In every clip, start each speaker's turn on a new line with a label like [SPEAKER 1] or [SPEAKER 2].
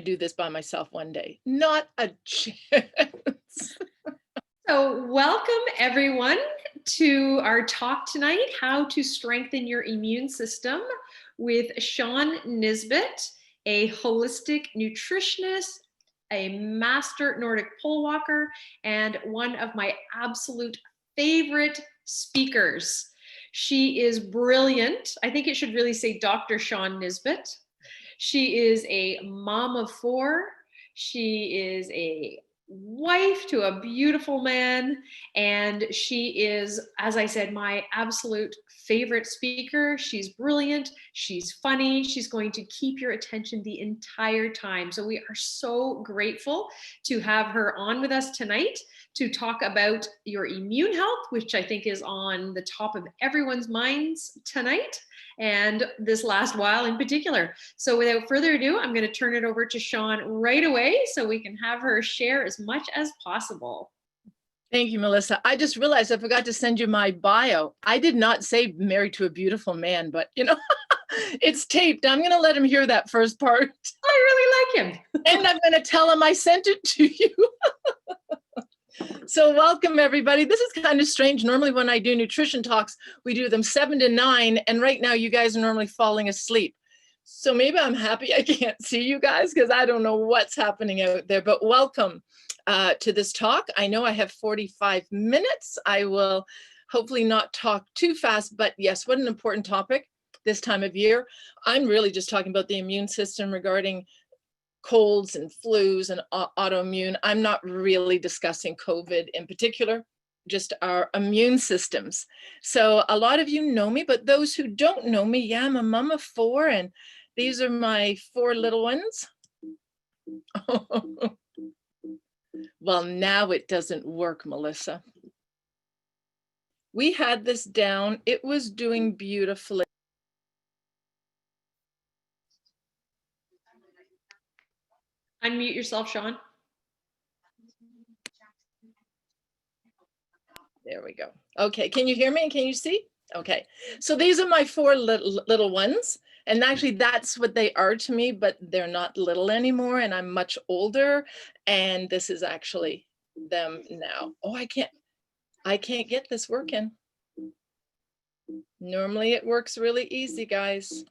[SPEAKER 1] do this by myself one day. Not a chance.
[SPEAKER 2] So welcome everyone to our talk tonight, How to Strengthen Your Immune System, with Shawn Nisbet, a holistic nutritionist, a master Nordic pole walker, and one of my absolute favorite speakers. She is brilliant. I think it should really say Dr. Shawn Nisbet. She is a mom of 4. She is a wife to a beautiful man, and she is, as I said, my absolute favorite speaker. She's brilliant, she's funny, she's going to keep your attention the entire time. So we are so grateful to have her on with us tonight to talk about your immune health, which I think is on the top of everyone's minds tonight, and this last while in particular. So without further ado, I'm going to turn it over to Shawn right away so we can have her share as much as possible.
[SPEAKER 1] Thank you, Melissa. I just realized I forgot to send you my bio. I did not say married to a beautiful man, but it's taped. I'm going to let him hear that first part.
[SPEAKER 2] I really like him.
[SPEAKER 1] And I'm going to tell him I sent it to you. So welcome, everybody. This is kind of strange. Normally when I do nutrition talks, we do them 7 to 9. And right now you guys are normally falling asleep. So maybe I'm happy I can't see you guys because I don't know what's happening out there. But welcome to this talk. I know I have 45 minutes. I will hopefully not talk too fast. But yes, what an important topic this time of year. I'm really just talking about the immune system regarding colds and flus and autoimmune. I'm not really discussing COVID in particular, just our immune systems. So a lot of you know me, but those who don't know me, yeah, I'm a mom of 4, and these are my 4 little ones. Well, now it doesn't work, Melissa. We had this down. It was doing beautifully.
[SPEAKER 2] Unmute yourself, Shawn.
[SPEAKER 1] There we go. Okay, can you hear me and can you see? Okay, so these are my 4 little ones. And actually that's what they are to me, but they're not little anymore and I'm much older. And this is actually them now. Oh, I can't get this working. Normally it works really easy, guys.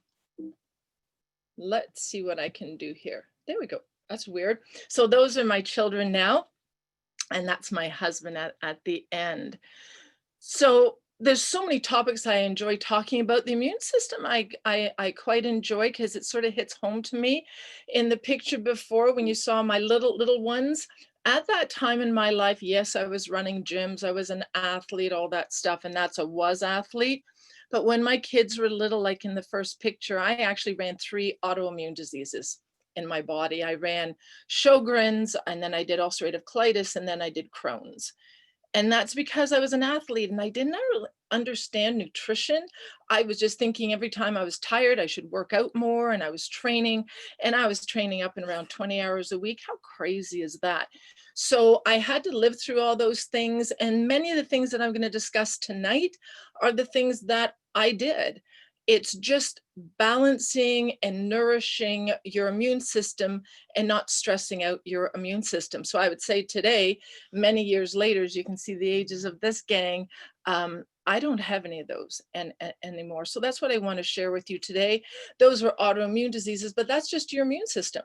[SPEAKER 1] Let's see what I can do here. There we go. That's weird. So those are my children now. And that's my husband at the end. So there's so many topics I enjoy talking about. The immune system I quite enjoy because it sort of hits home to me. In the picture before, when you saw my little ones, at that time in my life, yes, I was running gyms, I was an athlete, all that stuff, and that's a was athlete. But when my kids were little, like in the first picture, I actually ran 3 autoimmune diseases in my body. I ran Sjogren's, and then I did ulcerative colitis, and then I did Crohn's. And that's because I was an athlete and I didn't really understand nutrition. I was just thinking every time I was tired, I should work out more, and I was training up and around 20 hours a week. How crazy is that? So I had to live through all those things. And many of the things that I'm going to discuss tonight are the things that I did. It's just balancing and nourishing your immune system and not stressing out your immune system. So I would say today, many years later, as you can see the ages of this gang, I don't have any of those anymore. So that's what I want to share with you today. Those were autoimmune diseases, but that's just your immune system.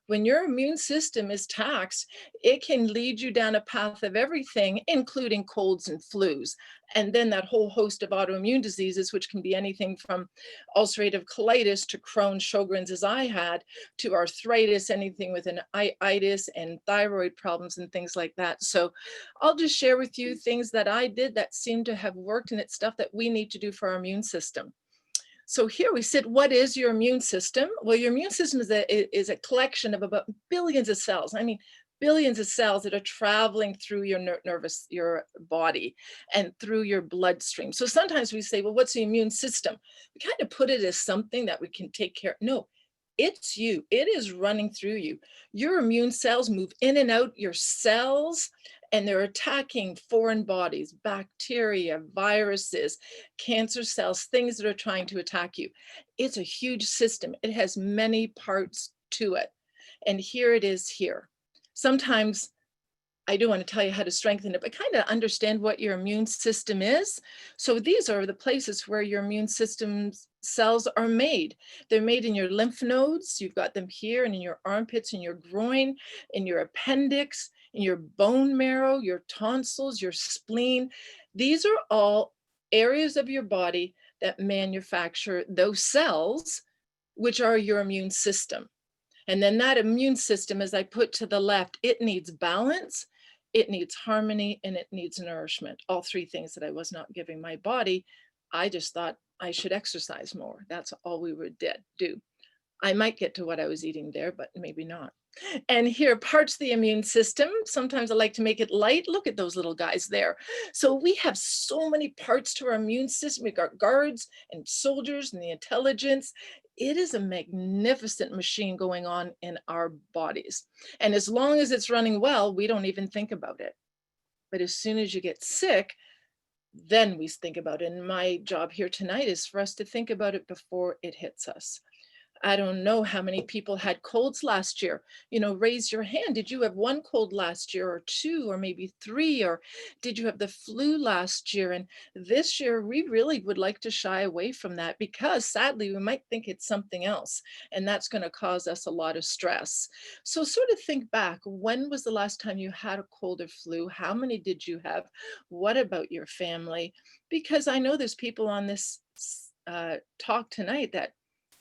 [SPEAKER 1] When your immune system is taxed, it can lead you down a path of everything, including colds and flus. And then that whole host of autoimmune diseases, which can be anything from ulcerative colitis to Crohn's, Sjogren's, as I had, to arthritis, anything with an itis and thyroid problems and things like that. So I'll just share with you things that I did that seem to have worked, and it's stuff that we need to do for our immune system. So here we sit, what is your immune system? Well, your immune system is a collection of about billions of cells. I mean, billions of cells that are traveling through your body and through your bloodstream. So sometimes we say, well, what's the immune system? We kind of put it as something that we can take care of. No, it's you. It is running through you. Your immune cells move in and out your cells, and they're attacking foreign bodies, bacteria, viruses, cancer cells, things that are trying to attack you. It's a huge system. It has many parts to it. And here it is here. Sometimes I do want to tell you how to strengthen it, but kind of understand what your immune system is. So these are the places where your immune system's cells are made. They're made in your lymph nodes. You've got them here and in your armpits, in your groin, in your appendix, in your bone marrow, your tonsils, your spleen. These are all areas of your body that manufacture those cells, which are your immune system. And then that immune system, as I put to the left, it needs balance, it needs harmony, and it needs nourishment. All three things that I was not giving my body. I just thought I should exercise more. That's all we would do. I might get to what I was eating there, but maybe not. And here, parts of the immune system, sometimes I like to make it light. Look at those little guys there. So we have so many parts to our immune system. We've got guards and soldiers and the intelligence. It is a magnificent machine going on in our bodies. And as long as it's running well, we don't even think about it. But as soon as you get sick, then we think about it. And my job here tonight is for us to think about it before it hits us. I don't know how many people had colds last year. Raise your hand. Did you have one cold last year, or two, or maybe three? Or did you have the flu last year? And this year, we really would like to shy away from that, because sadly, we might think it's something else. And that's going to cause us a lot of stress. So sort of think back. When was the last time you had a cold or flu? How many did you have? What about your family? Because I know there's people on this talk tonight that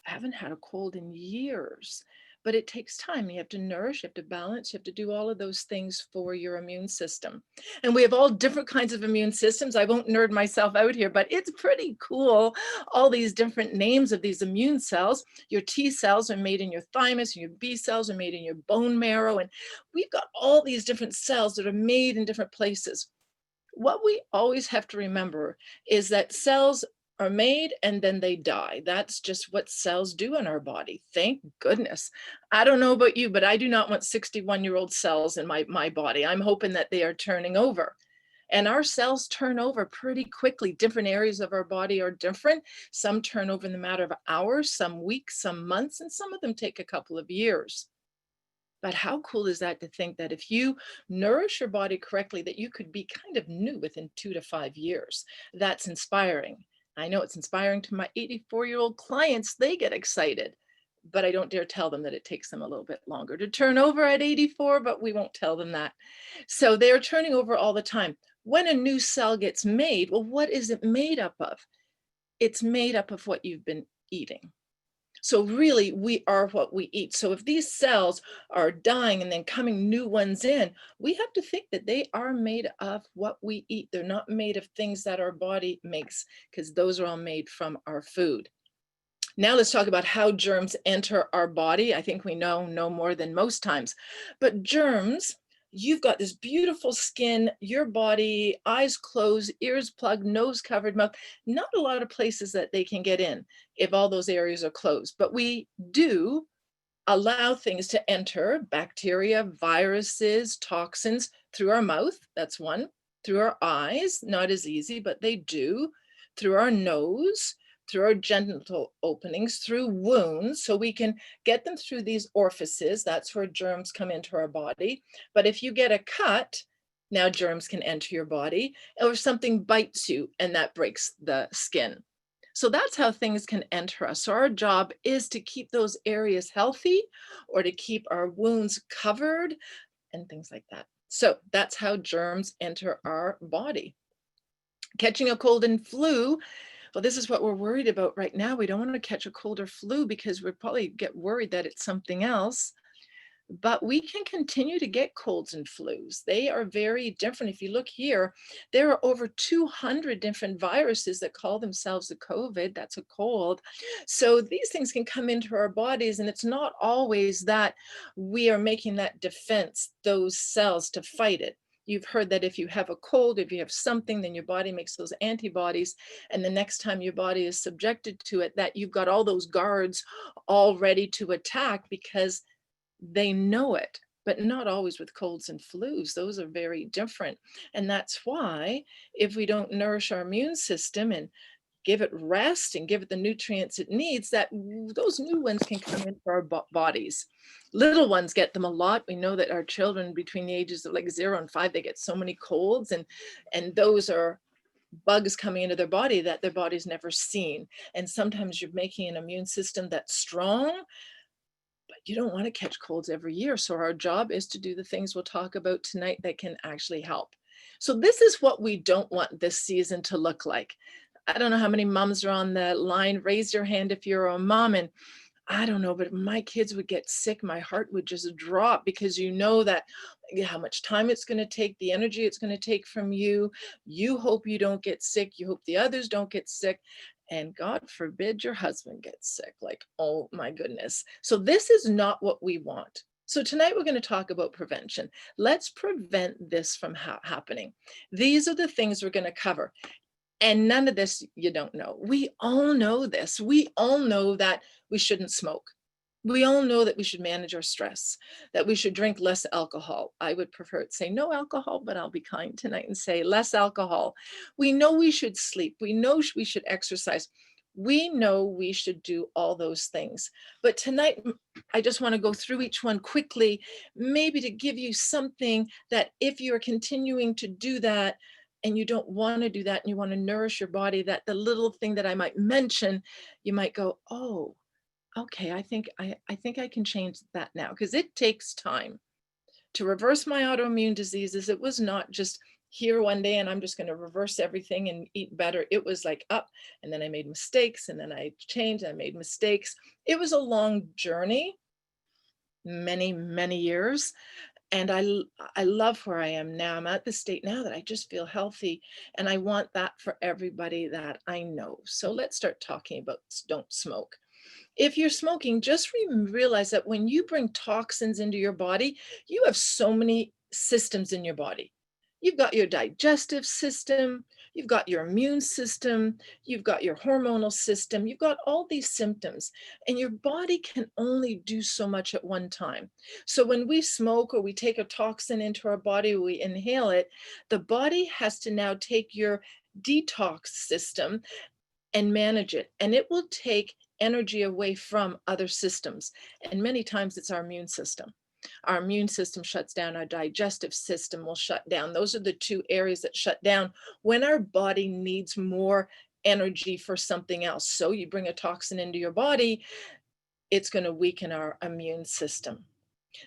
[SPEAKER 1] haven't had a cold in years, but it takes time. You have to nourish, you have to balance, you have to do all of those things for your immune system. And we have all different kinds of immune systems. I won't nerd myself out here, but it's pretty cool. All these different names of these immune cells. Your T cells are made in your thymus, and your B cells are made in your bone marrow. And we've got all these different cells that are made in different places. What we always have to remember is that cells are made and then they die. That's just what cells do in our body. Thank goodness. I don't know about you, but I do not want 61-year-old cells in my body. I'm hoping that they are turning over. And our cells turn over pretty quickly. Different areas of our body are different. Some turn over in the matter of hours, some weeks, some months, and some of them take a couple of years. But how cool is that to think that if you nourish your body correctly, that you could be kind of new within 2 to 5 years? That's inspiring. I know it's inspiring to my 84-year-old clients. They get excited, but I don't dare tell them that it takes them a little bit longer to turn over at 84, but we won't tell them that. So they're turning over all the time. When a new cell gets made, well, what is it made up of? It's made up of what you've been eating. So really, we are what we eat. So if these cells are dying and then coming new ones in, we have to think that they are made of what we eat. They're not made of things that our body makes, because those are all made from our food. Now let's talk about how germs enter our body. I think we know more than most times. But germs, you've got this beautiful skin, your body, eyes closed, ears plugged, nose covered, mouth. Not a lot of places that they can get in if all those areas are closed. But we do allow things to enter, bacteria, viruses, toxins, through our mouth. That's one. Through our eyes, not as easy, but they do. Through our nose, through our genital openings, through wounds, so we can get them through these orifices. That's where germs come into our body. But if you get a cut, now germs can enter your body, or something bites you and that breaks the skin. So that's how things can enter us. So our job is to keep those areas healthy, or to keep our wounds covered and things like that. So that's how germs enter our body. Catching a cold and flu, well, this is what we're worried about right now. We don't want to catch a cold or flu because we'd probably get worried that it's something else. But we can continue to get colds and flus. They are very different. If you look here, there are over 200 different viruses that call themselves a COVID. That's a cold. So these things can come into our bodies, and it's not always that we are making that defense, those cells, to fight it. You've heard that if you have a cold, if you have something, then your body makes those antibodies. And the next time your body is subjected to it, that you've got all those guards all ready to attack because they know it. But not always with colds and flus. Those are very different. And that's why if we don't nourish our immune system and give it rest and give it the nutrients it needs, that those new ones can come into our bodies. Little ones get them a lot. We know that our children between the ages of like 0 and 5, they get so many colds, and those are bugs coming into their body that their body's never seen. And sometimes you're making an immune system that's strong, but you don't want to catch colds every year. So our job is to do the things we'll talk about tonight that can actually help. So this is what we don't want this season to look like. I don't know how many moms are on the line. Raise your hand if you're a mom. And I don't know, but my kids would get sick. My heart would just drop, because you know that how much time it's going to take, the energy it's going to take from you. You hope you don't get sick. You hope the others don't get sick. And God forbid your husband gets sick. Like, oh my goodness. So this is not what we want. So tonight we're going to talk about prevention. Let's prevent this from happening. These are the things we're going to cover. And none of this you don't know. We all know this. We all know that we shouldn't smoke. We all know that we should manage our stress, that we should drink less alcohol. I would prefer to say no alcohol, but I'll be kind tonight and say less alcohol. We know we should sleep. We know we should exercise. We know we should do all those things. But tonight, I just want to go through each one quickly, maybe to give you something that if you're continuing to do that, and you don't want to do that, and you want to nourish your body, that the little thing that I might mention, you might go, oh, okay, I think I can change that now, because it takes time to reverse my autoimmune diseases. It was not just here one day and I'm just going to reverse everything and eat better. It was like up, and then I made mistakes, and then I changed, I made mistakes. It was a long journey, many, many years. And I love where I am now. I'm at the state now that I just feel healthy, and I want that for everybody that I know. So let's start talking about don't smoke. If you're smoking, just realize that when you bring toxins into your body, you have so many systems in your body. You've got your digestive system, you've got your immune system, you've got your hormonal system, you've got all these symptoms, and your body can only do so much at one time. So when we smoke or we take a toxin into our body, we inhale it, the body has to now take your detox system and manage it, and it will take energy away from other systems. And many times it's our immune system. Our immune system shuts down, our digestive system will shut down. Those are the two areas that shut down when our body needs more energy for something else. So you bring a toxin into your body, it's going to weaken our immune system.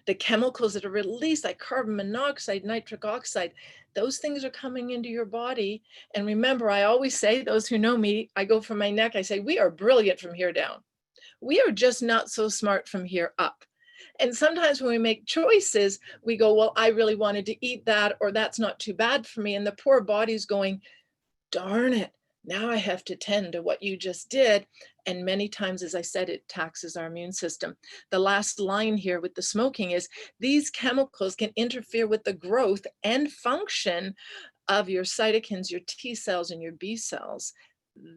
[SPEAKER 1] The chemicals that are released, like carbon monoxide, nitric oxide, those things are coming into your body. And remember, I always say, those who know me, I go from my neck, I say, we are brilliant from here down. We are just not so smart from here up. And sometimes when we make choices, we go, well, I really wanted to eat that, or that's not too bad for me. And the poor body's going, darn it, now I have to tend to what you just did. And many times, as I said, it taxes our immune system. The last line here with the smoking is these chemicals can interfere with the growth and function of your cytokines, your T cells, and your B cells.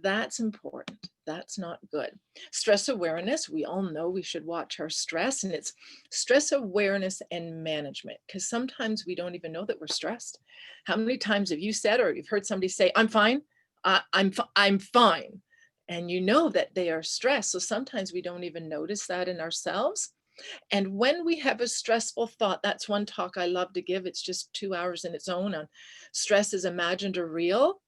[SPEAKER 1] That's important. That's not good. Stress awareness. We all know we should watch our stress, and it's stress awareness and management, because sometimes we don't even know that we're stressed. How many times have you said, or you've heard somebody say, I'm fine, I'm fine. And you know that they are stressed. So sometimes we don't even notice that in ourselves. And when we have a stressful thought, that's one talk I love to give. It's just 2 hours in its own on stress is imagined or real.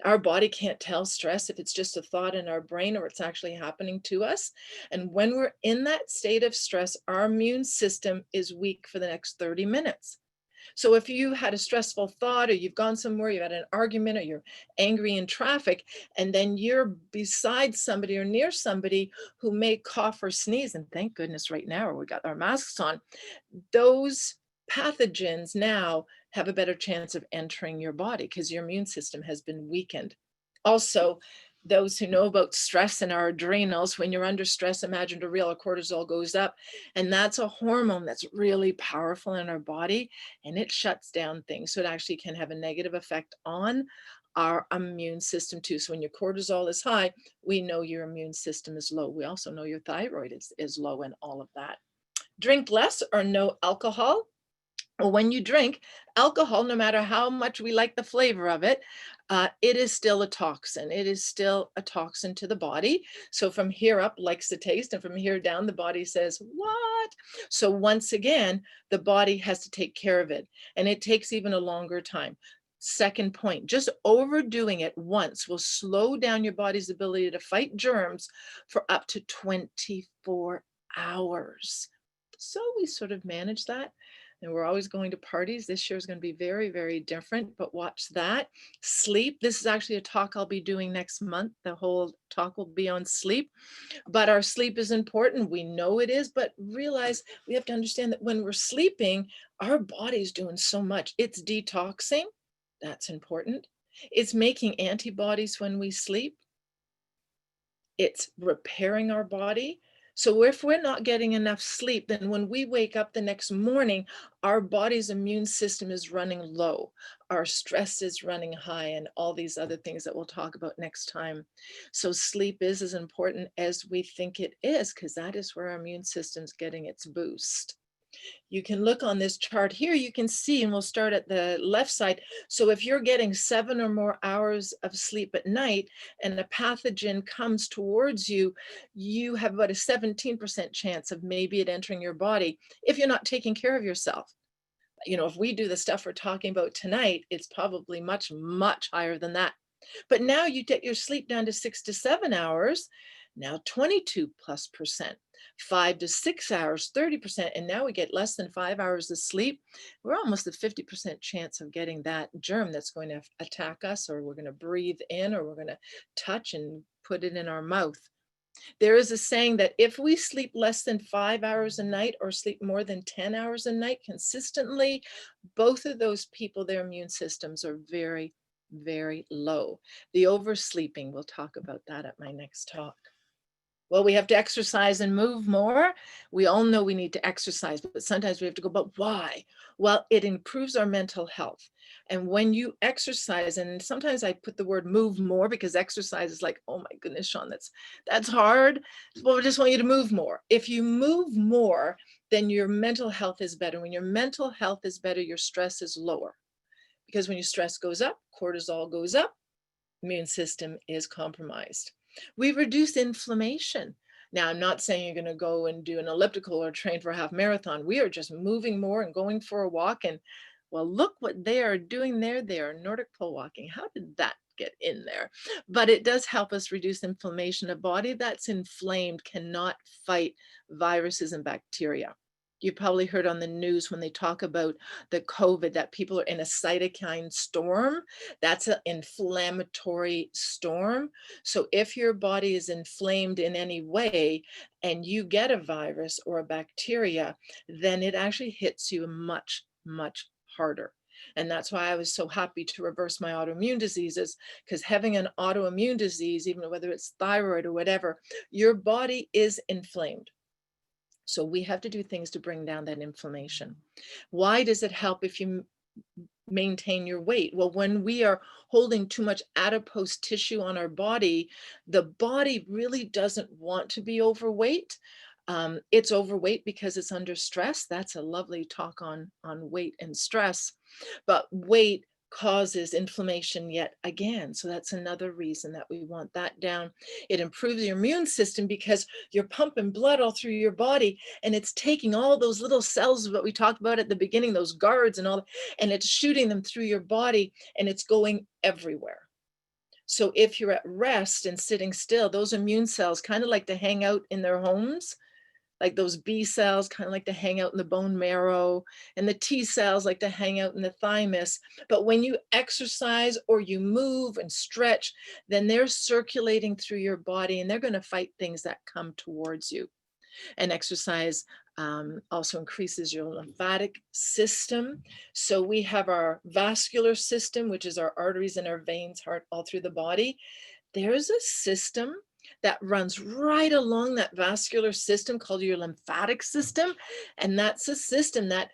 [SPEAKER 1] Our body can't tell stress if it's just a thought in our brain or it's actually happening to us. And when we're in that state of stress, our immune system is weak for the next 30 minutes. So if you had a stressful thought, or you've gone somewhere, you had an argument, or you're angry in traffic, and then you're beside somebody or near somebody who may cough or sneeze, and thank goodness right now we got our masks on, those pathogens now have a better chance of entering your body because your immune system has been weakened. Also, those who know about stress and our adrenals, when you're under stress, imagined or real, our cortisol goes up. And that's a hormone that's really powerful in our body, and it shuts down things. So it actually can have a negative effect on our immune system too. So when your cortisol is high, we know your immune system is low. We also know your thyroid is low, and all of that. Drink less or no alcohol. Well, when you drink alcohol, no matter how much we like the flavor of it, it is still a toxin. It is still a toxin to the body. So from here up likes the taste, and from here down, the body says, what? So once again, the body has to take care of it, and it takes even a longer time. Second point, just overdoing it once will slow down your body's ability to fight germs for up to 24 hours. So we sort of manage that. And we're always going to parties. This year is going to be very, very different, but watch that. Sleep. This is actually a talk I'll be doing next month. The whole talk will be on sleep. But our sleep is important. We know it is, but realize we have to understand that when we're sleeping, our body's doing so much. It's detoxing. That's important. It's making antibodies when we sleep. It's repairing our body. So if we're not getting enough sleep, then when we wake up the next morning, our body's immune system is running low. Our stress is running high, and all these other things that we'll talk about next time. So sleep is as important as we think it is, because that is where our immune system's getting its boost. You can look on this chart here, you can see, and we'll start at the left side. So if you're getting 7 or more hours of sleep at night and a pathogen comes towards you, you have about a 17% chance of maybe it entering your body if you're not taking care of yourself. If we do the stuff we're talking about tonight, it's probably much, much higher than that. But now you get your sleep down to 6 to 7 hours, now 22+%. 5 to 6 hours, 30%, and now we get less than 5 hours of sleep. We're almost a 50% chance of getting that germ that's going to attack us, or we're going to breathe in, or we're going to touch and put it in our mouth. There is a saying that if we sleep less than 5 hours a night or sleep more than 10 hours a night consistently, both of those people, their immune systems are very, very low. The oversleeping, we'll talk about that at my next talk. Well, we have to exercise and move more. We all know we need to exercise, but sometimes we have to go, but why? Well, it improves our mental health. And when you exercise, and sometimes I put the word move more because exercise is like, oh my goodness, Shawn, that's hard. Well, we just want you to move more. If you move more, then your mental health is better. When your mental health is better, your stress is lower. Because when your stress goes up, cortisol goes up, immune system is compromised. We reduce inflammation. Now, I'm not saying you're going to go and do an elliptical or train for a half marathon. We are just moving more and going for a walk. And well, look what they are doing there. They are Nordic pole walking. How did that get in there? But it does help us reduce inflammation. A body that's inflamed cannot fight viruses and bacteria. You probably heard on the news when they talk about the COVID that people are in a cytokine storm. That's an inflammatory storm. So if your body is inflamed in any way and you get a virus or a bacteria, then it actually hits you much, much harder. And that's why I was so happy to reverse my autoimmune diseases, because having an autoimmune disease, even whether it's thyroid or whatever, your body is inflamed. So we have to do things to bring down that inflammation. Why does it help if you maintain your weight? Well, when we are holding too much adipose tissue on our body, the body really doesn't want to be overweight. It's overweight because it's under stress. That's a lovely talk on weight and stress. But weight causes inflammation yet again. So that's another reason that we want that down. It improves your immune system because you're pumping blood all through your body, and it's taking all those little cells that we talked about at the beginning, those guards and all, and it's shooting them through your body, and it's going everywhere. So if you're at rest and sitting still, those immune cells kind of like to hang out in their homes. Like those B cells kind of like to hang out in the bone marrow, and the T cells like to hang out in the thymus. But when you exercise or you move and stretch, then they're circulating through your body, and they're going to fight things that come towards you. And exercise also increases your lymphatic system. So we have our vascular system, which is our arteries and our veins, heart, all through the body. There's a system that runs right along that vascular system called your lymphatic system. And that's a system that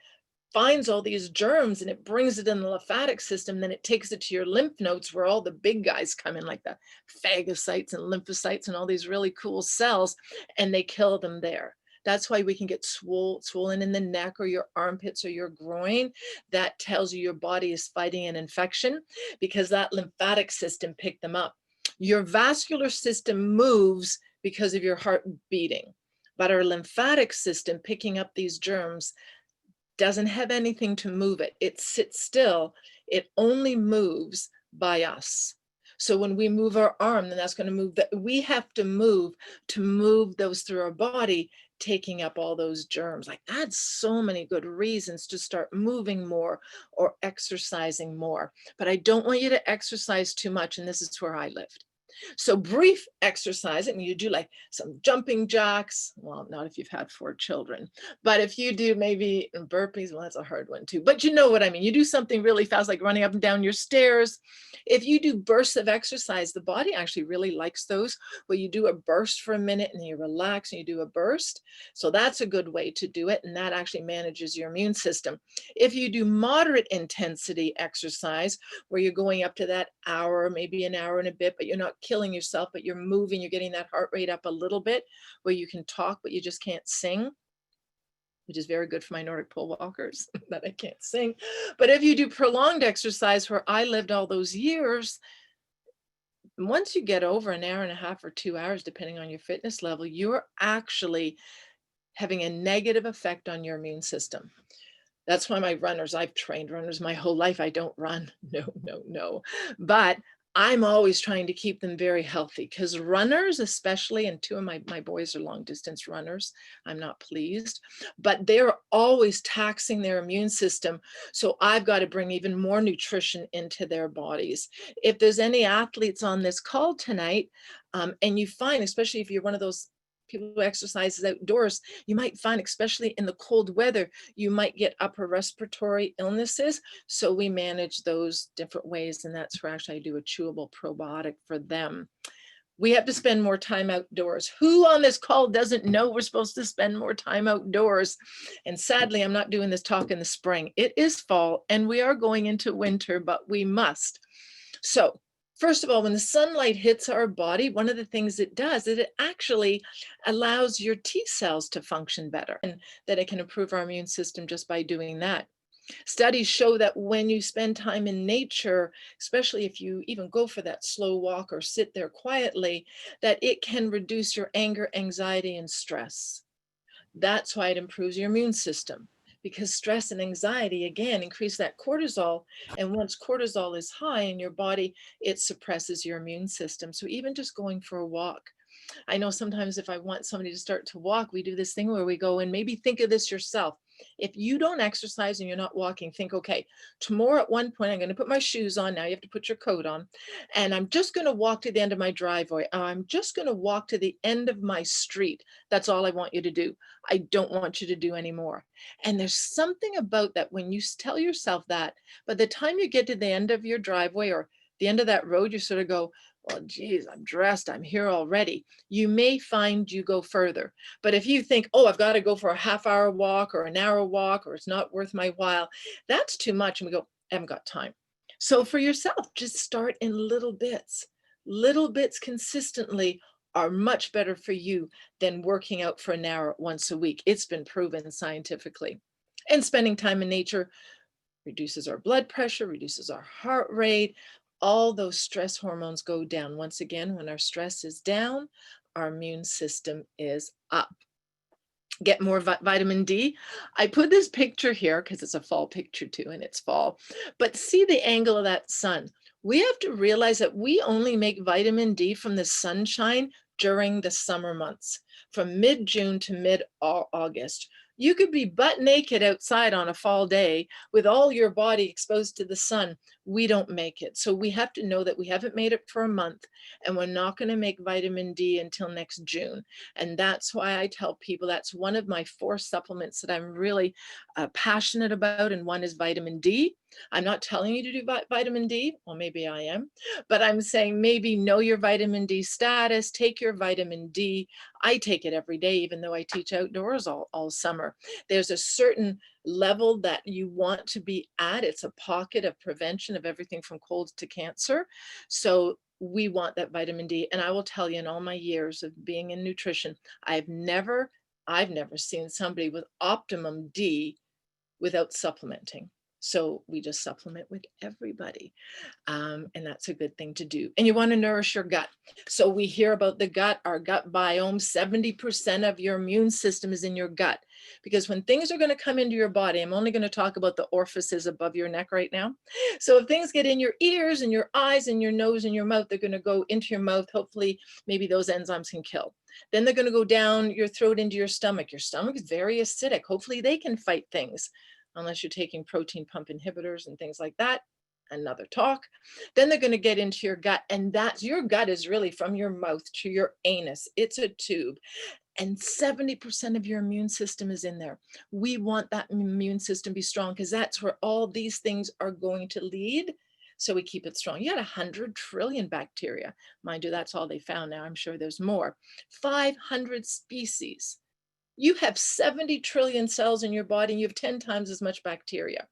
[SPEAKER 1] finds all these germs and it brings it in the lymphatic system. Then it takes it to your lymph nodes where all the big guys come in, like the phagocytes and lymphocytes and all these really cool cells, and they kill them there. That's why we can get swollen in the neck or your armpits or your groin. That tells you your body is fighting an infection because that lymphatic system picked them up. Your vascular system moves because of your heart beating, but our lymphatic system picking up these germs doesn't have anything to move it. It sits still. It only moves by us. So when we move our arm, then that's going to move that. We have to move those through our body, taking up all those germs. Like, that's so many good reasons to start moving more or exercising more. But I don't want you to exercise too much. And this is where I lived. So brief exercise, and you do like some jumping jacks. Well, not if you've had 4 children, but if you do maybe burpees, well, that's a hard one too. But you know what I mean? You do something really fast, like running up and down your stairs. If you do bursts of exercise, the body actually really likes those, where you do a burst for a minute and you relax and you do a burst. So that's a good way to do it. And that actually manages your immune system. If you do moderate intensity exercise, where you're going up to that hour, maybe an hour and a bit, but you're not killing yourself, but you're moving, you're getting that heart rate up a little bit, where you can talk, but you just can't sing, which is very good for my Nordic pole walkers that I can't sing. But if you do prolonged exercise, where I lived all those years, once you get over an hour and a half or 2 hours, depending on your fitness level, you're actually having a negative effect on your immune system. That's why my runners, I've trained runners my whole life. I don't run, no. But I'm always trying to keep them very healthy, because runners especially, and 2 of my boys are long distance runners, I'm not pleased, but they're always taxing their immune system. So I've got to bring even more nutrition into their bodies. If there's any athletes on this call tonight, and you find, especially if you're one of those people who exercises outdoors, you might find, especially in the cold weather, you might get upper respiratory illnesses. So we manage those different ways. And that's where actually I do a chewable probiotic for them. We have to spend more time outdoors. Who on this call doesn't know we're supposed to spend more time outdoors? And sadly, I'm not doing this talk in the spring. It is fall and we are going into winter, but we must. So first of all, when the sunlight hits our body, one of the things it does is it actually allows your T cells to function better, and that it can improve our immune system just by doing that. Studies show that when you spend time in nature, especially if you even go for that slow walk or sit there quietly, that it can reduce your anger, anxiety, and stress. That's why it improves your immune system, because stress and anxiety, again, increase that cortisol. And once cortisol is high in your body, it suppresses your immune system. So even just going for a walk. I know sometimes if I want somebody to start to walk, we do this thing where we go, and maybe think of this yourself. If you don't exercise and you're not walking, think, okay, tomorrow at one point, I'm going to put my shoes on. Now you have to put your coat on. And I'm just going to walk to the end of my driveway. I'm just going to walk to the end of my street. That's all I want you to do. I don't want you to do anymore. And there's something about that when you tell yourself that, by the time you get to the end of your driveway or the end of that road, you sort of go, well, geez, I'm dressed, I'm here already. You may find you go further. But if you think, oh, I've got to go for a half-hour walk or an hour walk, or it's not worth my while, that's too much. And we go, I haven't got time. So for yourself, just start in little bits. Little bits consistently are much better for you than working out for an hour once a week. It's been proven scientifically. And spending time in nature reduces our blood pressure, reduces our heart rate. All those stress hormones go down. Once again, when our stress is down, our immune system is up. Get more vitamin D. I put this picture here because it's a fall picture too, and it's fall. But see the angle of that sun. We have to realize that we only make vitamin D from the sunshine during the summer months, from mid-June to mid-August. You could be butt naked outside on a fall day with all your body exposed to the sun. We don't make it. So we have to know that we haven't made it for a month, and we're not going to make vitamin D until next June. And that's why I tell people that's one of my 4 supplements that I'm really passionate about. And one is vitamin D. I'm not telling you to do vitamin D. Well, maybe I am, but I'm saying maybe know your vitamin D status, take your vitamin D. I take it every day, even though I teach outdoors all summer. There's a certain level that you want to be at. It's a pocket of prevention of everything from colds to cancer. So we want that vitamin D. And I will tell you, in all my years of being in nutrition, I've never I've never seen somebody with optimum D without supplementing. So we just supplement with everybody. And that's a good thing to do. And you want to nourish your gut. So we hear about the gut, our gut biome, 70% of your immune system is in your gut. Because when things are going to come into your body, I'm only going to talk about the orifices above your neck right now. So if things get in your ears and your eyes and your nose and your mouth, they're going to go into your mouth. Hopefully, maybe those enzymes can kill. Then they're going to go down your throat into your stomach. Your stomach is very acidic. Hopefully they can fight things, unless you're taking protein pump inhibitors and things like that. Another talk. Then they're going to get into your gut, and that's, your gut is really from your mouth to your anus. It's a tube, and 70% of your immune system is in there. We want that immune system to be strong, because that's where all these things are going to lead. So we keep it strong. You had 100 trillion bacteria. Mind you, that's all they found now. I'm sure there's more. 500 species. You have 70 trillion cells in your body, and you have 10 times as much bacteria.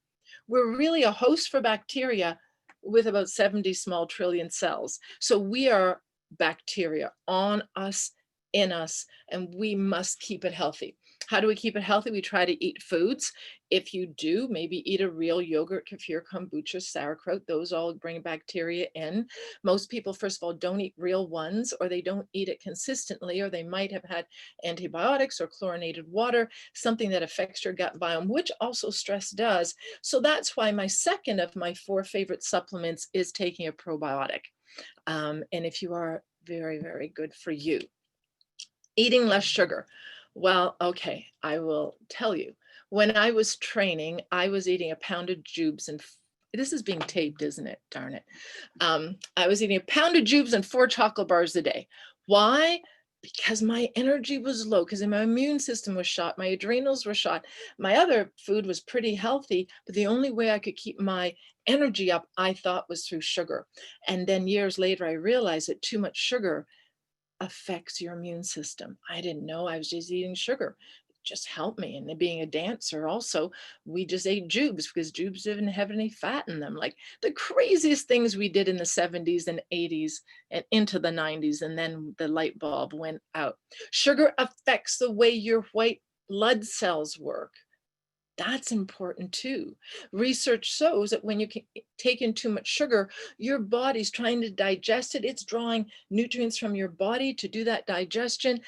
[SPEAKER 1] We're really a host for bacteria with about 70 small trillion cells. So we are bacteria on us, in us, and we must keep it healthy. How do we keep it healthy? We try to eat foods. If you do, maybe eat a real yogurt, kefir, kombucha, sauerkraut. Those all bring bacteria in. Most people, first of all, don't eat real ones, or they don't eat it consistently, or they might have had antibiotics or chlorinated water, something that affects your gut biome, which also stress does. So that's why my second of my 4 favorite supplements is taking a probiotic. And if you are, very, very good for you. Eating less sugar. Well, okay, I will tell you. When I was training, I was eating a pound of jubes, and this is being taped, isn't it? Darn it. I was eating a pound of jubes and 4 chocolate bars a day. Why? Because my energy was low, because my immune system was shot, my adrenals were shot. My other food was pretty healthy, but the only way I could keep my energy up, I thought, was through sugar. And then years later, I realized that too much sugar affects your immune system. I didn't know. I was just eating sugar. It just helped me. And being a dancer also, we just ate jubes, because jubes didn't have any fat in them. Like the craziest things we did in the 70s and 80s and into the 90s. And then the light bulb went out. Sugar affects the way your white blood cells work. That's important too. Research shows that when you take in too much sugar, your body's trying to digest it. It's drawing nutrients from your body to do that digestion,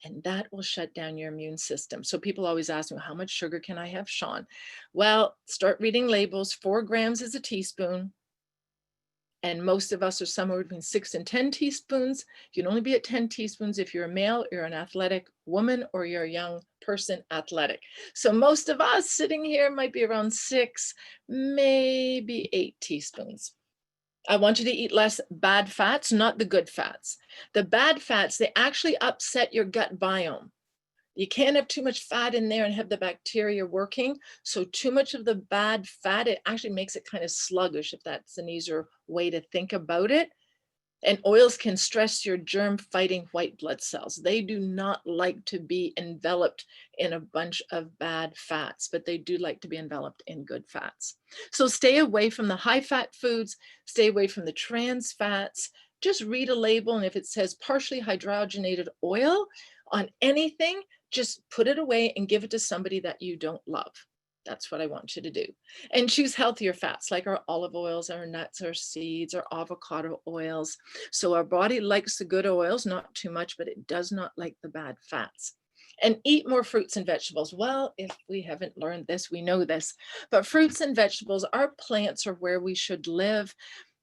[SPEAKER 1] and that will shut down your immune system. So people always ask me, how much sugar can I have, Shawn? Well, start reading labels. 4 grams is a teaspoon. And most of us are somewhere between 6 and 10 teaspoons. You can only be at 10 teaspoons if you're a male, you're an athletic woman, or you're a young person athletic. So most of us sitting here might be around 6, maybe 8 teaspoons. I want you to eat less bad fats, not the good fats. The bad fats, they actually upset your gut biome. You can't have too much fat in there and have the bacteria working. So too much of the bad fat, it actually makes it kind of sluggish, if that's an easier way to think about it. And oils can stress your germ fighting white blood cells. They do not like to be enveloped in a bunch of bad fats, but they do like to be enveloped in good fats. So stay away from the high fat foods, stay away from the trans fats. Just read a label, and if it says partially hydrogenated oil on anything, just put it away and give it to somebody that you don't love. That's what I want you to do. And choose healthier fats, like our olive oils, our nuts, our seeds, our avocado oils. So our body likes the good oils, not too much, but it does not like the bad fats. And eat more fruits and vegetables. Well, if we haven't learned this, we know this, but fruits and vegetables, our plants are where we should live.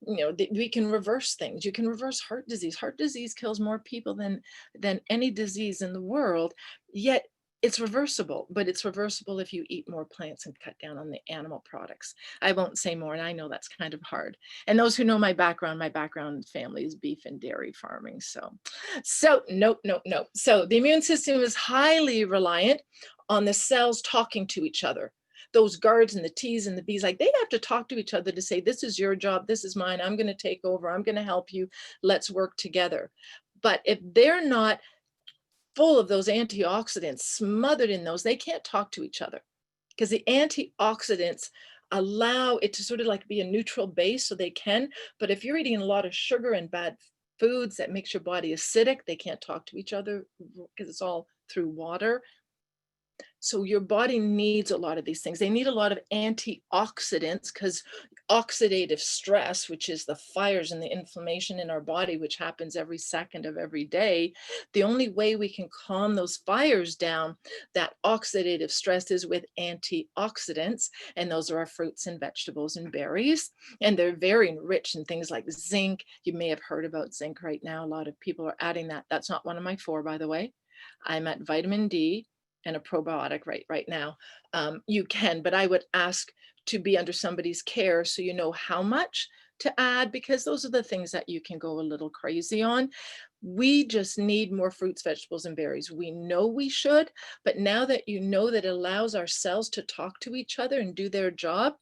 [SPEAKER 1] You know, we can reverse things. You can reverse heart disease. Heart disease kills more people than any disease in the world, yet it's reversible, but it's reversible if you eat more plants and cut down on the animal products. I won't say more, and I know that's kind of hard. And those who know my background family is beef and dairy farming. So nope. So the immune system is highly reliant on the cells talking to each other. Those guards and the T's and the B's, like they have to talk to each other to say, this is your job, this is mine, I'm going to take over, I'm going to help you, let's work together. But if they're not full of those antioxidants, smothered in those, they can't talk to each other, because the antioxidants allow it to sort of like be a neutral base, so they can. But if you're eating a lot of sugar and bad foods that makes your body acidic, they can't talk to each other because it's all through water. So your body needs a lot of these things. They need a lot of antioxidants because oxidative stress, which is the fires and the inflammation in our body, which happens every second of every day, the only way we can calm those fires down, that oxidative stress, is with antioxidants. And those are our fruits and vegetables and berries. And they're very rich in things like zinc. You may have heard about zinc right now. A lot of people are adding that. That's not one of my 4, by the way. I'm at vitamin D and a probiotic right now. You can, but I would ask to be under somebody's care so you know how much to add, because those are the things that you can go a little crazy on. We just need more fruits, vegetables, and berries. We know we should, but now that you know that it allows our cells to talk to each other and do their job,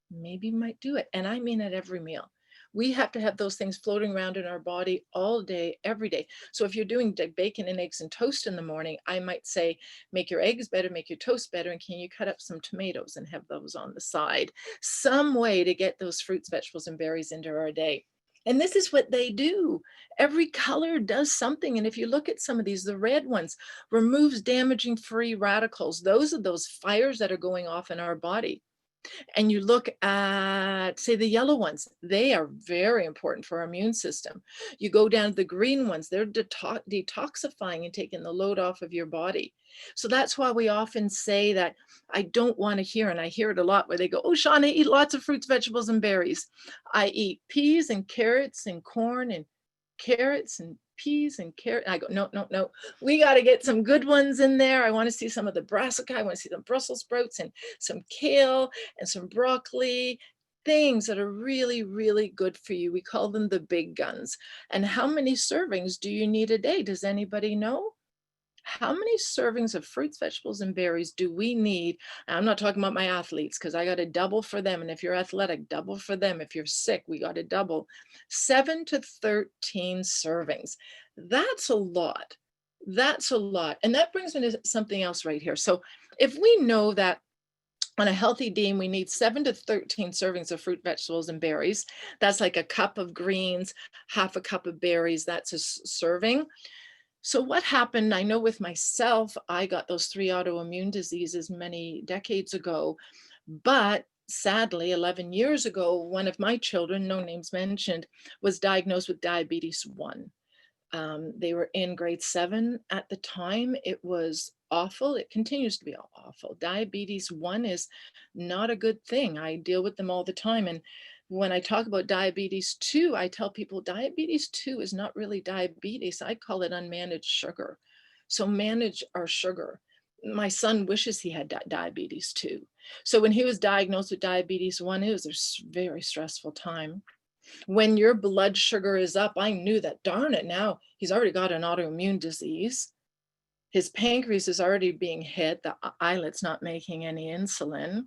[SPEAKER 1] maybe you might do it. And I mean at every meal. We have to have those things floating around in our body all day, every day. So if you're doing bacon and eggs and toast in the morning, I might say, make your eggs better, make your toast better, and can you cut up some tomatoes and have those on the side? Some way to get those fruits, vegetables, and berries into our day. And this is what they do. Every color does something. And if you look at some of these, the red ones removes damaging free radicals. Those are those fires that are going off in our body. And you look at, say, the yellow ones, they are very important for our immune system. You go down to the green ones, they're detoxifying and taking the load off of your body. So that's why we often say that I don't want to hear, and I hear it a lot where they go, oh, Shawn, I eat lots of fruits, vegetables, and berries. I eat peas and carrots and corn and carrots and peas and carrot. I go, no, no, no. We got to get some good ones in there. I want to see some of the brassica. I want to see some Brussels sprouts and some kale and some broccoli, things that are really, really good for you. We call them the big guns. And how many servings do you need a day? Does anybody know? How many servings of fruits, vegetables, and berries do we need? I'm not talking about my athletes because I got to double for them. And if you're athletic, double for them. If you're sick, we got to double. 7 to 13 servings. That's a lot. That's a lot. And that brings me to something else right here. So if we know that on a healthy day, we need 7 to 13 servings of fruit, vegetables, and berries. That's like a cup of greens, half a cup of berries. That's a serving. So what happened, I know with myself, I got those 3 autoimmune diseases many decades ago, but sadly, 11 years ago, one of my children, no names mentioned, was diagnosed with diabetes 1. They were in grade 7 at the time. It was awful. It continues to be awful. Diabetes 1 is not a good thing. I deal with them all the time. And when I talk about diabetes 2, I tell people diabetes 2 is not really diabetes. I call it unmanaged sugar. So manage our sugar. My son wishes he had diabetes 2. So when he was diagnosed with diabetes 1, it was a very stressful time. When your blood sugar is up, I knew that, darn it, now he's already got an autoimmune disease. His pancreas is already being hit. The islet's not making any insulin.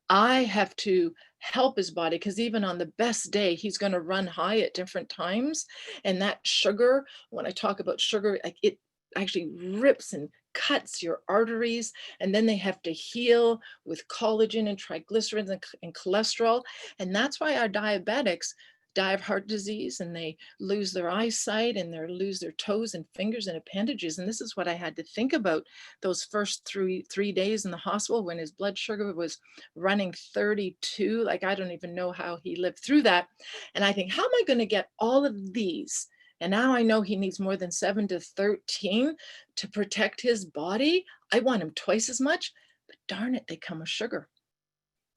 [SPEAKER 1] I have to help his body because even on the best day, he's going to run high at different times. And that sugar, when I talk about sugar, like it actually rips and cuts your arteries. And then they have to heal with collagen and triglycerides and cholesterol. And that's why our diabetics die of heart disease and they lose their eyesight and they lose their toes and fingers and appendages. And this is what I had to think about those first three days in the hospital when his blood sugar was running 32. Like, I don't even know how he lived through that. And I think, how am I going to get all of these? And now I know he needs more than 7 to 13 to protect his body. I want him twice as much, but darn it, they come with sugar.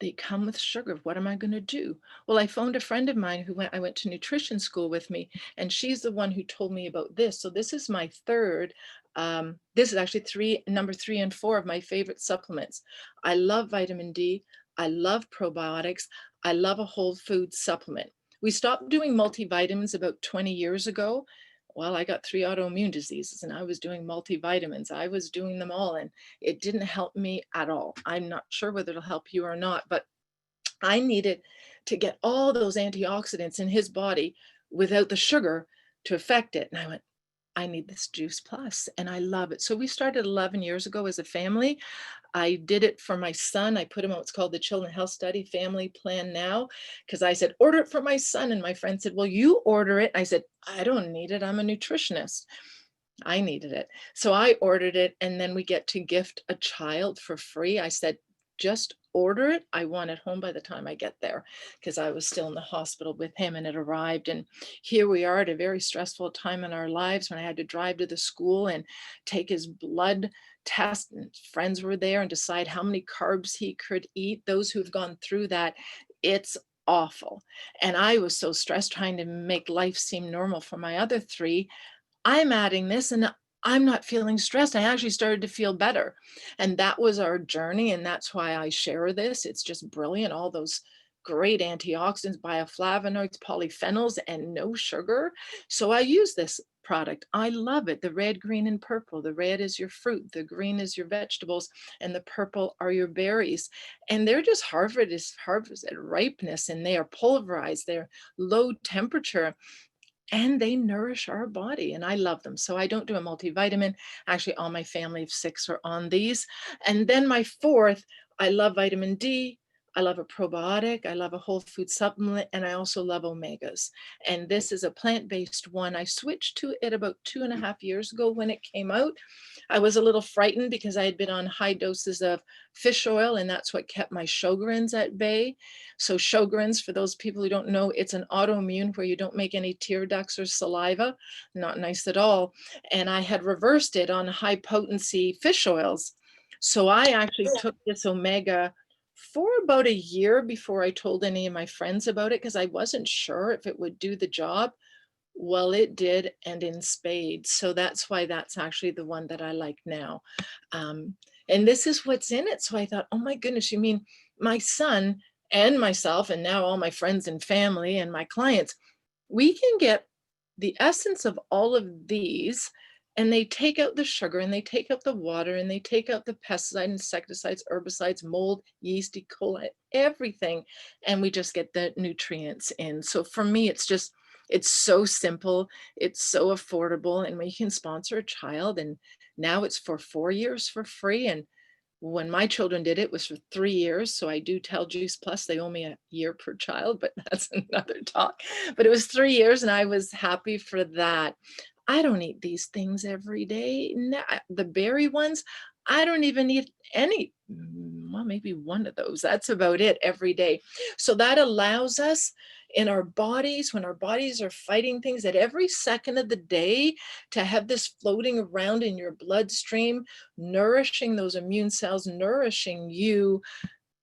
[SPEAKER 1] They come with sugar. What am I going to do? Well, I phoned a friend of mine I went to nutrition school with me, and she's the one who told me about this. So this is my third. This is actually number 3 and 4 of my favorite supplements. I love vitamin D. I love probiotics. I love a whole food supplement. We stopped doing multivitamins about 20 years ago. Well, I got 3 autoimmune diseases and I was doing multivitamins. I was doing them all and it didn't help me at all. I'm not sure whether it'll help you or not, but I needed to get all those antioxidants in his body without the sugar to affect it. And I went, I need this Juice Plus and I love it. So we started 11 years ago as a family. I did it for my son. I put him on what's called the Children Health Study Family Plan Now, because I said, order it for my son. And my friend said, well, you order it. I said, I don't need it. I'm a nutritionist. I needed it. So I ordered it, and then we get to gift a child for free. I said, just order it. I want it home by the time I get there, because I was still in the hospital with him, and it arrived. And here we are at a very stressful time in our lives when I had to drive to the school and take his blood test, and friends were there, and decide how many carbs he could eat. Those who've gone through that, it's awful. And I was so stressed trying to make life seem normal for my other three. I'm adding this and I'm not feeling stressed. I actually started to feel better. And that was our journey. And that's why I share this. It's just brilliant. All those great antioxidants, bioflavonoids, polyphenols, and no sugar. So I use this product. I love it. The red, green, and purple. The red is your fruit, the green is your vegetables, and the purple are your berries. And they're just harvested at ripeness, and they are pulverized. They're low temperature, and they nourish our body, and I love them. So I don't do a multivitamin. Actually, all my family of 6 are on these. And then my fourth, I love vitamin D. I love a probiotic. I love a whole food supplement, and I also love omegas. And this is a plant-based one. I switched to it about 2.5 years ago when it came out. I was a little frightened because I had been on high doses of fish oil, and that's what kept my Sjogren's at bay. So Sjogren's, for those people who don't know, it's an autoimmune where you don't make any tear ducts or saliva. Not nice at all. And I had reversed it on high potency fish oils. So I actually took this omega for about a year before I told any of my friends about it, because I wasn't sure if it would do the job. Well, it did, and in spades. So that's why that's actually the one that I like now. And this is what's in it. So I thought, oh my goodness, you mean my son and myself, and now all my friends and family and my clients, we can get the essence of all of these, and they take out the sugar, and they take out the water, and they take out the pesticides, insecticides, herbicides, mold, yeast, E. coli, everything. And we just get the nutrients in. So for me, it's so simple, it's so affordable, and we can sponsor a child. And now it's for 4 years for free. And when my children did it, it was for 3 years. So I do tell Juice Plus they owe me a year per child, but that's another talk. But it was 3 years, and I was happy for that. I don't eat these things every day. The berry ones, I don't even eat any, well, maybe one of those. That's about it every day. So that allows us in our bodies, when our bodies are fighting things, at every second of the day, to have this floating around in your bloodstream, nourishing those immune cells, nourishing you,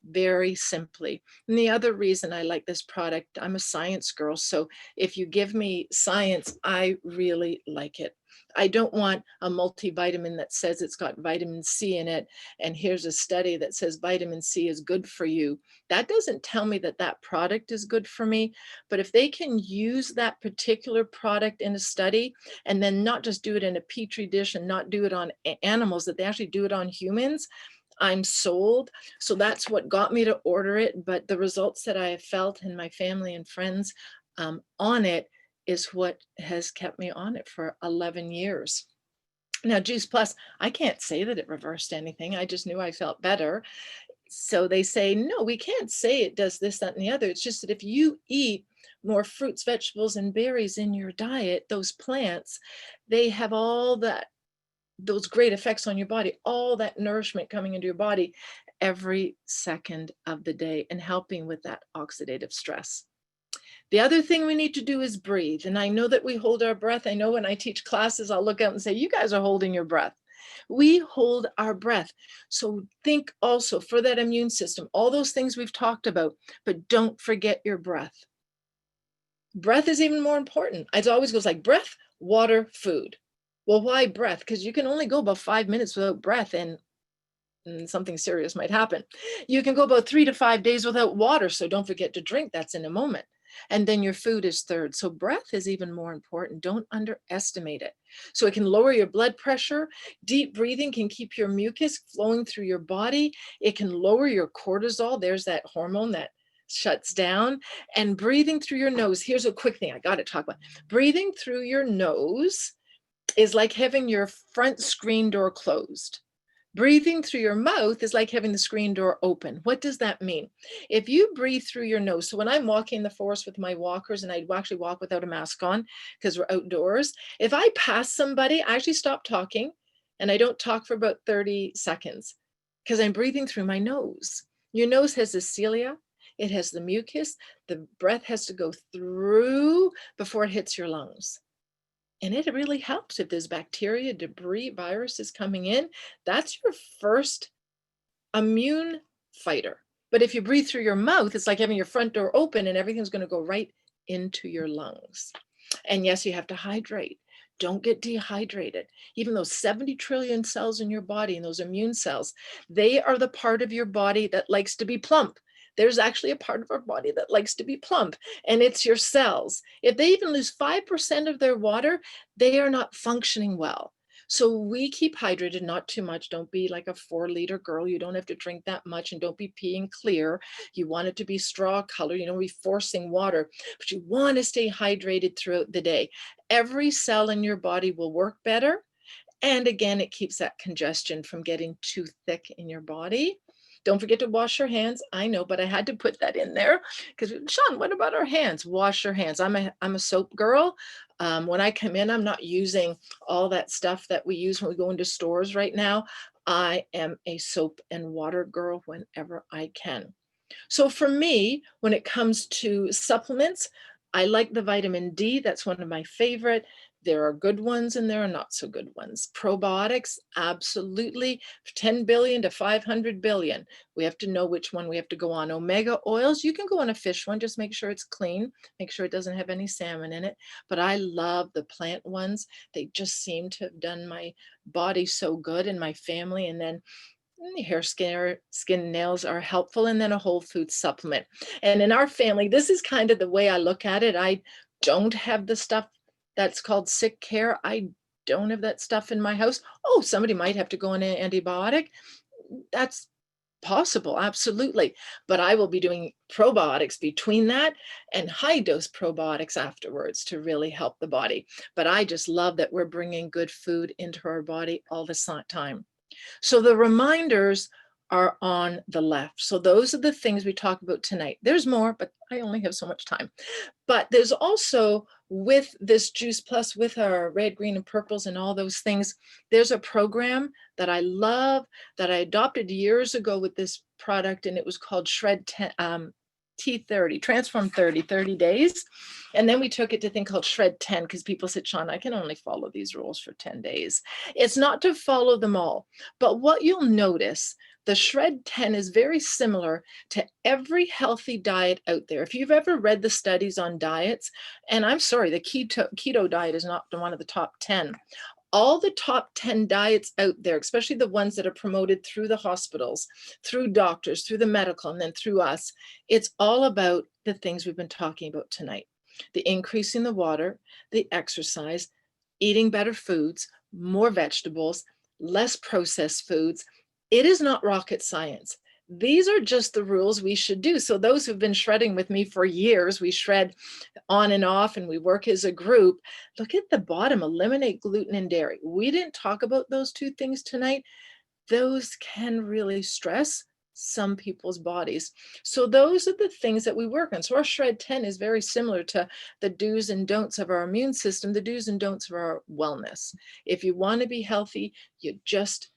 [SPEAKER 1] very simply. And the other reason I like this product, I'm a science girl. So if you give me science, I really like it. I don't want a multivitamin that says it's got vitamin C in it, and here's a study that says vitamin C is good for you. That doesn't tell me that that product is good for me. But if they can use that particular product in a study, and then not just do it in a petri dish and not do it on animals, that they actually do it on humans, I'm sold. So that's what got me to order it. But the results that I have felt in my family and friends on it is what has kept me on it for 11 years. Now, Juice Plus, I can't say that it reversed anything. I just knew I felt better. So they say, no, we can't say it does this, that, and the other. It's just that if you eat more fruits, vegetables, and berries in your diet, those plants, they have all that, those great effects on your body, all that nourishment coming into your body every second of the day, and helping with that oxidative stress. The other thing we need to do is breathe. And I know that we hold our breath. I know when I teach classes, I'll look out and say, you guys are holding your breath. We hold our breath. So think also for that immune system, all those things we've talked about, but don't forget your breath. Breath is even more important. It always goes like breath, water, food. Well, why breath? Because you can only go about 5 minutes without breath, and something serious might happen. You can go about 3 to 5 days without water, so don't forget to drink. That's in a moment. And then your food is third. So breath is even more important. Don't underestimate it. So it can lower your blood pressure. Deep breathing can keep your mucus flowing through your body. It can lower your cortisol. There's that hormone that shuts down. And breathing through your nose. Here's a quick thing I got to talk about. Breathing through your nose is like having your front screen door closed. Breathing through your mouth is like having the screen door open. What does that mean? If you breathe through your nose, so when I'm walking in the forest with my walkers, and I actually walk without a mask on because we're outdoors, if I pass somebody, I actually stop talking and I don't talk for about 30 seconds because I'm breathing through my nose. Your nose has the cilia, it has the mucus, the breath has to go through before it hits your lungs. And it really helps if there's bacteria, debris, viruses coming in. That's your first immune fighter. But if you breathe through your mouth, it's like having your front door open and everything's going to go right into your lungs. And yes, you have to hydrate. Don't get dehydrated. Even those 70 trillion cells in your body and those immune cells, they are the part of your body that likes to be plump. There's actually a part of our body that likes to be plump, and it's your cells. If they even lose 5% of their water, they are not functioning well. So we keep hydrated, not too much. Don't be like a 4-liter girl. You don't have to drink that much, and don't be peeing clear. You want it to be straw color. You don't be forcing water, but you want to stay hydrated throughout the day. Every cell in your body will work better. And again, it keeps that congestion from getting too thick in your body. Don't forget to wash your hands. I know, but I had to put that in there because, Shawn, what about our hands? Wash your hands. I'm a soap girl. When I come in, I'm not using all that stuff that we use when we go into stores right now. I am a soap and water girl whenever I can. So for me, when it comes to supplements, I like the vitamin D. That's one of my favorite. There are good ones and there are not so good ones. Probiotics, absolutely. 10 billion to 500 billion. We have to know which one we have to go on. Omega oils, you can go on a fish one, just make sure it's clean, make sure it doesn't have any salmon in it. But I love the plant ones. They just seem to have done my body so good and my family. And then hair, skin, nails are helpful, and then a whole food supplement. And in our family, this is kind of the way I look at it. I don't have the stuff that's called sick care. I don't have that stuff in my house. Oh, somebody might have to go on an antibiotic. That's possible, absolutely. But I will be doing probiotics between that and high dose probiotics afterwards to really help the body. But I just love that we're bringing good food into our body all the time. So the reminders are on the left. So those are the things we talk about tonight. There's more, but I only have so much time. But there's also, with this Juice Plus, with our red, green, and purples and all those things, there's a program that I love that I adopted years ago with this product, and it was called T30, Transform 30 days. And then we took it to a thing called Shred 10 because people said, Shawn, I can only follow these rules for 10 days. It's not to follow them all, but what you'll notice, the Shred 10 is very similar to every healthy diet out there. If you've ever read the studies on diets, and I'm sorry, the keto diet is not one of the top 10. All the top 10 diets out there, especially the ones that are promoted through the hospitals, through doctors, through the medical, and then through us, it's all about the things we've been talking about tonight. The increasing the water, the exercise, eating better foods, more vegetables, less processed foods. It is not rocket science. These are just the rules we should do. So those who've been shredding with me for years, we shred on and off and we work as a group. Look at the bottom, eliminate gluten and dairy. We didn't talk about those two things tonight. Those can really stress some people's bodies. So those are the things that we work on. So our Shred 10 is very similar to the do's and don'ts of our immune system, the do's and don'ts of our wellness. If you want to be healthy, you just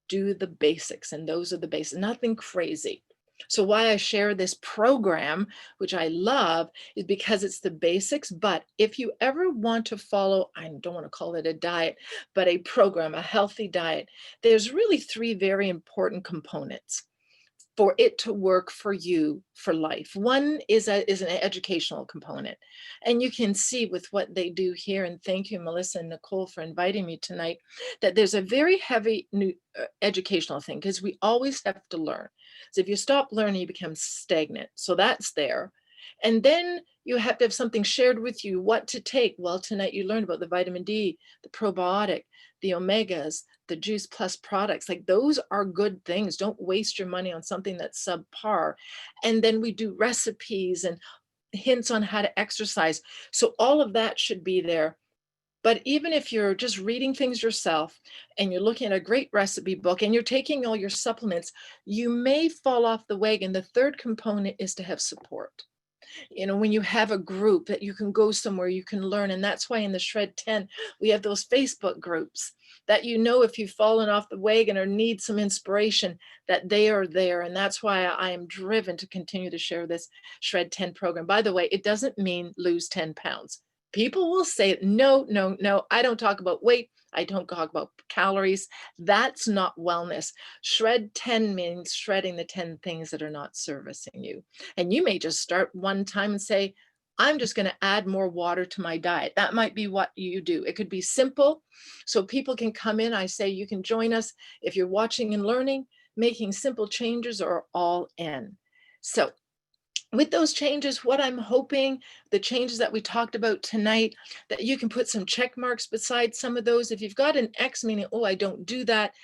[SPEAKER 1] do the basics, and those are the basics, nothing crazy. So why I share this program, which I love, is because it's the basics. But if you ever want to follow, I don't want to call it a diet, but a program, a healthy diet, there's really 3 very important components for it to work for you for life. One is an educational component. And you can see with what they do here, and thank you, Melissa and Nicole, for inviting me tonight, that there's a very heavy educational thing, because we always have to learn. So if you stop learning, you become stagnant. So that's there. And then you have to have something shared with you, what to take. Well, tonight you learned about the vitamin D, the probiotic, the omegas, the Juice Plus products. Like, those are good things. Don't waste your money on something that's subpar. And then we do recipes and hints on how to exercise. So all of that should be there. But even if you're just reading things yourself and you're looking at a great recipe book and you're taking all your supplements, you may fall off the wagon. The third component is to have support. When you have a group that you can go somewhere, you can learn. And that's why in the Shred 10, we have those Facebook groups that, if you've fallen off the wagon or need some inspiration, that they are there. And that's why I am driven to continue to share this Shred 10 program. By the way, it doesn't mean lose 10 pounds. People will say, no, no, no, I don't talk about weight. I don't talk about calories. That's not wellness. Shred 10 means shredding the 10 things that are not servicing you. And you may just start one time and say, I'm just going to add more water to my diet. That might be what you do. It could be simple. So people can come in. I say you can join us if you're watching and learning. Making simple changes are all in. So with those changes, what I'm hoping, the changes that we talked about tonight, that you can put some check marks beside some of those. If you've got an X meaning, oh, I don't do that,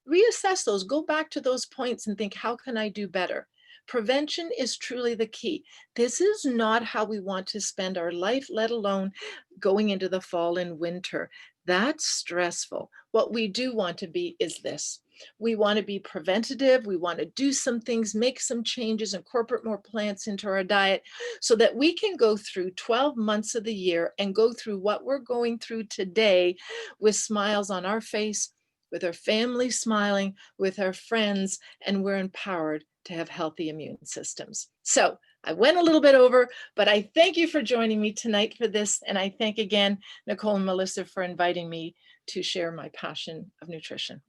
[SPEAKER 1] reassess those, go back to those points and think, how can I do better? Prevention is truly the key. This is not how we want to spend our life, let alone going into the fall and winter. That's stressful. What we do want to be is this. We want to be preventative. We want to do some things, make some changes, incorporate more plants into our diet so that we can go through 12 months of the year and go through what we're going through today with smiles on our face, with our family smiling, with our friends, and we're empowered to have healthy immune systems. So I went a little bit over, but I thank you for joining me tonight for this. And I thank again, Nicole and Melissa, for inviting me to share my passion of nutrition.